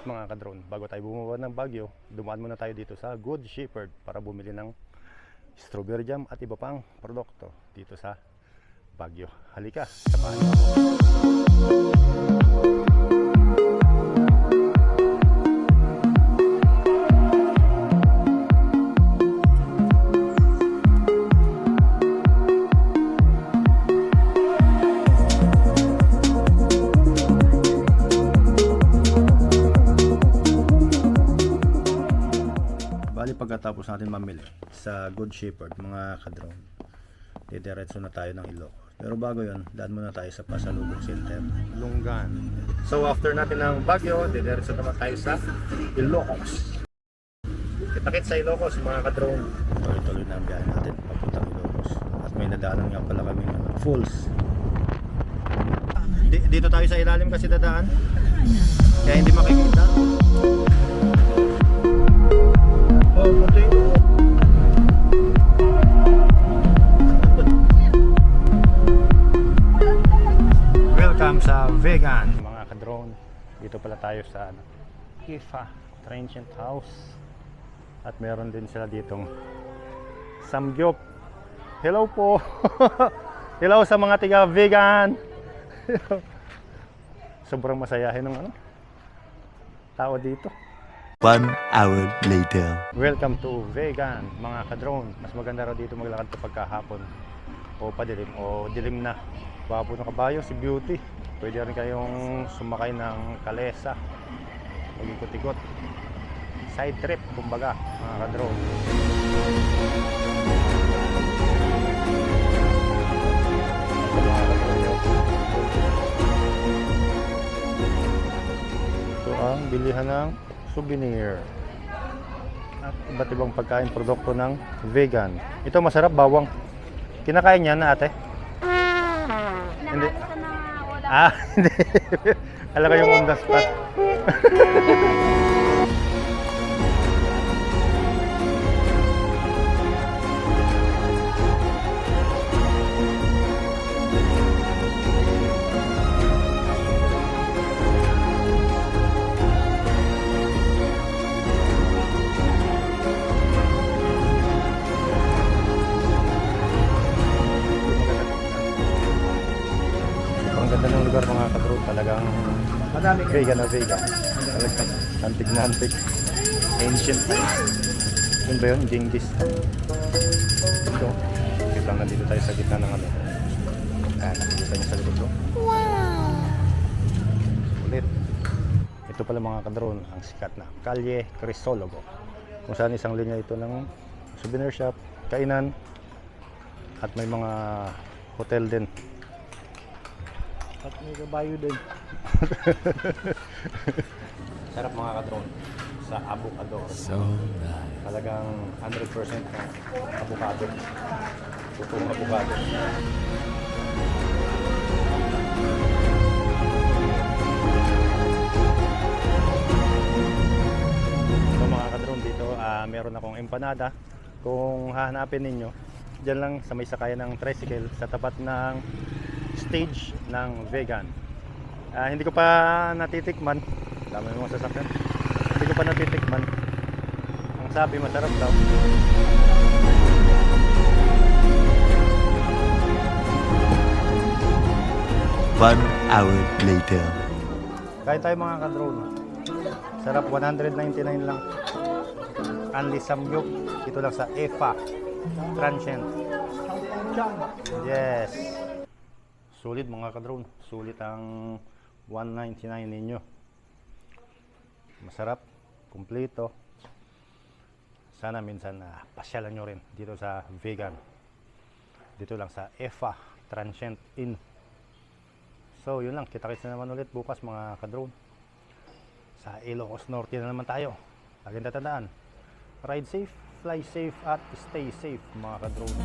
mga ka-drone, bago tayo bumaba ng Baguio, dumaan muna tayo dito sa Good Shepherd para bumili ng strawberry jam at iba pang produkto dito sa Baguio. Halika, samahan niyo ako. Pagkatapos natin mamili sa Good Shepherd mga ka-drone, didiretso na tayo ng Ilocos. Pero bago yun, daan muna tayo sa Pasalubong Center, Lunggan. So after natin ng Baguio, didiretso naman tayo sa Ilocos. Kita-kit sa Ilocos mga ka-drone. Tuloy-tuloy na ang biyahe natin papuntang Ilocos. At may nadaanan nga pala kami ng falls. Dito tayo sa ilalim kasi dadaan, kaya hindi makikita. Oh, puti. Welcome sa Vegan mga ka-drone. Dito pala tayo sa Ifa Transient House. At meron din sila ditong samgyup. Hello po. Hello sa mga tiga Vegan. Sobrang masayahin ng tao dito. 1 hour later. Welcome to Vegan mga ka-drone. Mas maganda raw dito maglakad kapag kahapon o padilim o dilim na. Bapo ng kabayo si Beauty. Pwede rin kayong sumakay ng kalesa, mag-ikot-ikot, side trip kumbaga mga ka-drone. Ito ang bilihan ng souvenir at iba't ibang pagkain, produkto ng vegan. Ito masarap, bawang. Kinakain niya na ate? Hindi. Hindi. Alam ko yung on the spot. Ang ganda ng lugar mga ka-drone, talagang vegan na vegan. Talagang antik na antik. Ancient place. Yun ba yun? Genghis. Ito. Kita na dito tayo sa gitna ng nakikita niyo sa likod ko. Wow! Ulit. Ito pala mga ka-drone, ang sikat na Calle Crisologo. Kung saan isang linya ito ng souvenir shop, kainan, at may mga hotel din. At may kabayo din. Sarap mga ka-drone sa avocado. So nice. Talagang 100% na avocado. Totoong avocado. So mga ka-drone, dito meron akong empanada. Kung hahanapin ninyo, dyan lang sa may sakayan ng tricycle sa tapat ng stage ng vegan. Hindi ko pa natitikman. Dami mo sasakyan. Hindi ko pa natitikman. Ang sabi masarap daw. One hour later. Kain tayo mga ka-drone. Sarap, 199 lang. Only samgyup. Ito lang sa Ifa Transient. Yes. Sulit mga ka-drone, sulit ang 199 ninyo. Masarap, kumpleto. Sana minsan pasyalan nyo rin dito sa vegan. Dito lang sa Ifa Transient Inn. So yun lang, kita-kits na naman ulit bukas mga ka-drone. Sa Ilocos Norte na naman tayo. Laging tatandaan, ride safe, fly safe at stay safe mga ka-drone.